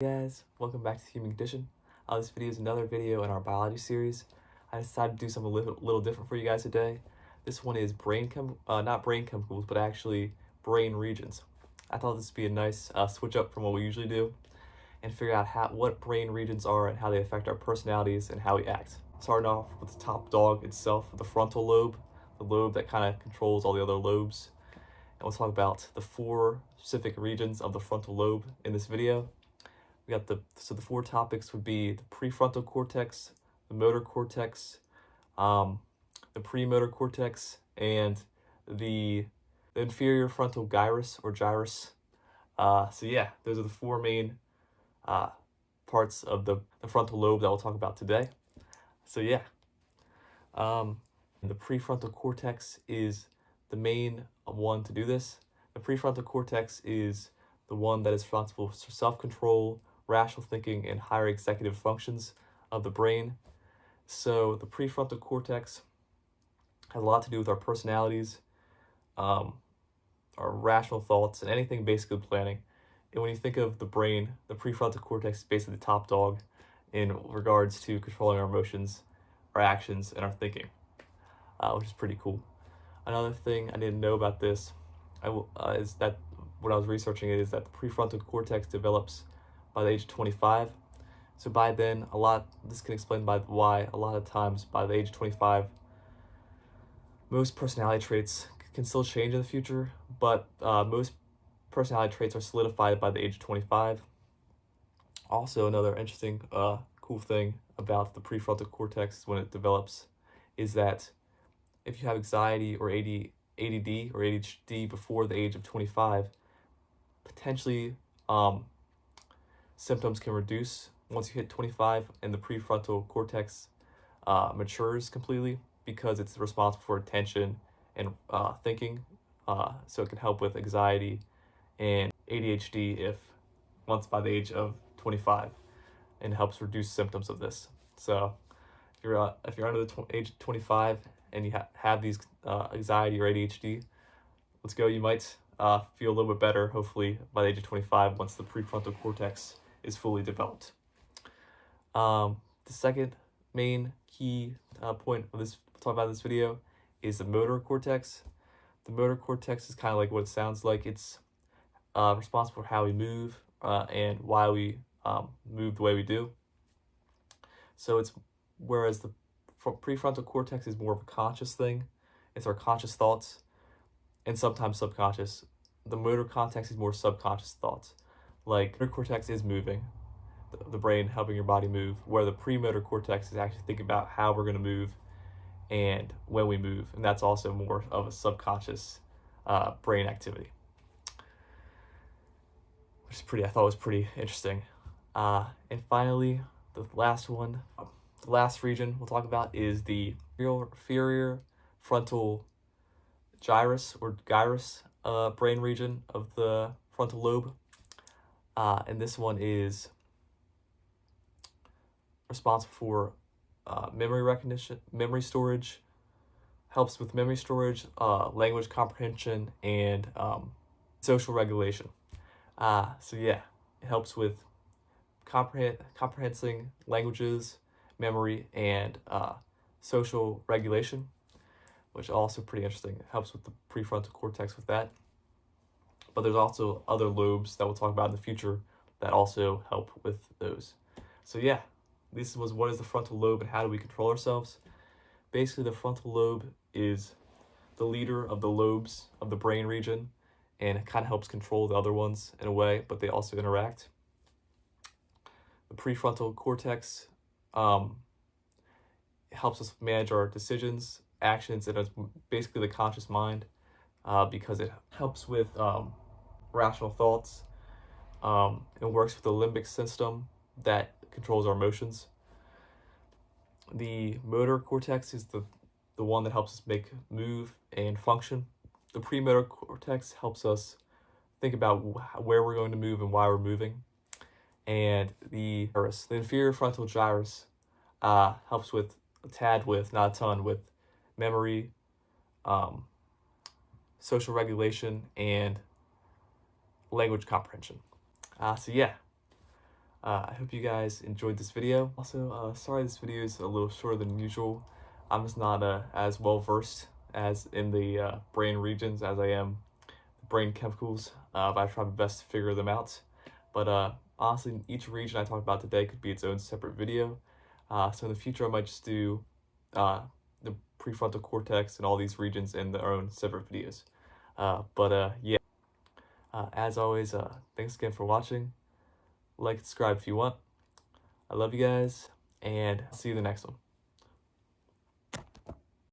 Hey guys, welcome back to Human Condition. This video is another video in our biology series. I decided to do something a little different for you guys today. This one is not brain chemicals, but actually brain regions. I thought this would be a nice switch up from what we usually do and figure out what brain regions are and how they affect our personalities and how we act. Starting off with the top dog itself, the frontal lobe, the lobe that kind of controls all the other lobes. And we'll talk about the 4 specific regions of the frontal lobe in this video. We got the four topics would be the prefrontal cortex, the motor cortex, the premotor cortex, and the inferior frontal gyrus or gyrus. So yeah, those are the 4 main parts of the frontal lobe that we'll talk about today. So yeah, the prefrontal cortex is the main one to do this. The prefrontal cortex is the one that is responsible for self-control, rational thinking, and higher executive functions of the brain. So the prefrontal cortex has a lot to do with our personalities, our rational thoughts, and anything basically planning. And when you think of the brain, the prefrontal cortex is basically the top dog in regards to controlling our emotions, our actions, and our thinking, which is pretty cool. Another thing I didn't know about this is that when I was researching it is that the prefrontal cortex develops by the age of 25. So by then, this can explain why a lot of times by the age of 25, most personality traits can still change in the future, but most personality traits are solidified by the age of 25. Also, another interesting, cool thing about the prefrontal cortex when it develops is that if you have anxiety or ADD or ADHD before the age of 25, potentially symptoms can reduce once you hit 25 and the prefrontal cortex matures completely because it's responsible for attention and thinking. So it can help with anxiety and ADHD once by the age of 25 and helps reduce symptoms of this. So if you're under the age of 25 and you have these anxiety or ADHD, let's go. You might feel a little bit better, hopefully, by the age of 25 once the prefrontal cortex is fully developed. The second main key point of this talk about this video is the motor cortex. The motor cortex is kind of like what it sounds like. It's responsible for how we move and why we move the way we do. So whereas the prefrontal cortex is more of a conscious thing, it's our conscious thoughts and sometimes subconscious. The motor cortex is more subconscious thoughts. Like, motor cortex is moving, the brain helping your body move, where the premotor cortex is actually thinking about how we're going to move and when we move, and that's also more of a subconscious brain activity, which I thought was pretty interesting. And finally, the last region we'll talk about is the inferior frontal gyrus or gyrus brain region of the frontal lobe. And this one is responsible for memory recognition, memory storage, helps with memory storage, language comprehension, and social regulation. So yeah, it helps with comprehending languages, memory, and social regulation, which is also pretty interesting. It helps with the prefrontal cortex with that. But there's also other lobes that we'll talk about in the future that also help with those. So yeah, this was what is the frontal lobe and how do we control ourselves. Basically, the frontal lobe is the leader of the lobes of the brain region, and it kind of helps control the other ones in a way, but they also interact. The prefrontal cortex helps us manage our decisions, actions, and it's basically the conscious mind because it helps with rational thoughts. It works with the limbic system that controls our emotions. The motor cortex is the one that helps us move and function. The premotor cortex helps us think about where we're going to move and why we're moving. And the inferior frontal gyrus helps with not a ton, with memory, social regulation, and language comprehension. So yeah, I hope you guys enjoyed this video. Also, sorry this video is a little shorter than usual. I'm just not as well versed as in the brain regions as I am the brain chemicals, but I try my best to figure them out. But honestly, each region I talked about today could be its own separate video. So in the future, I might just do the prefrontal cortex and all these regions in their own separate videos. Yeah, as always, thanks again for watching. Like and subscribe if you want. I love you guys, and see you in the next one.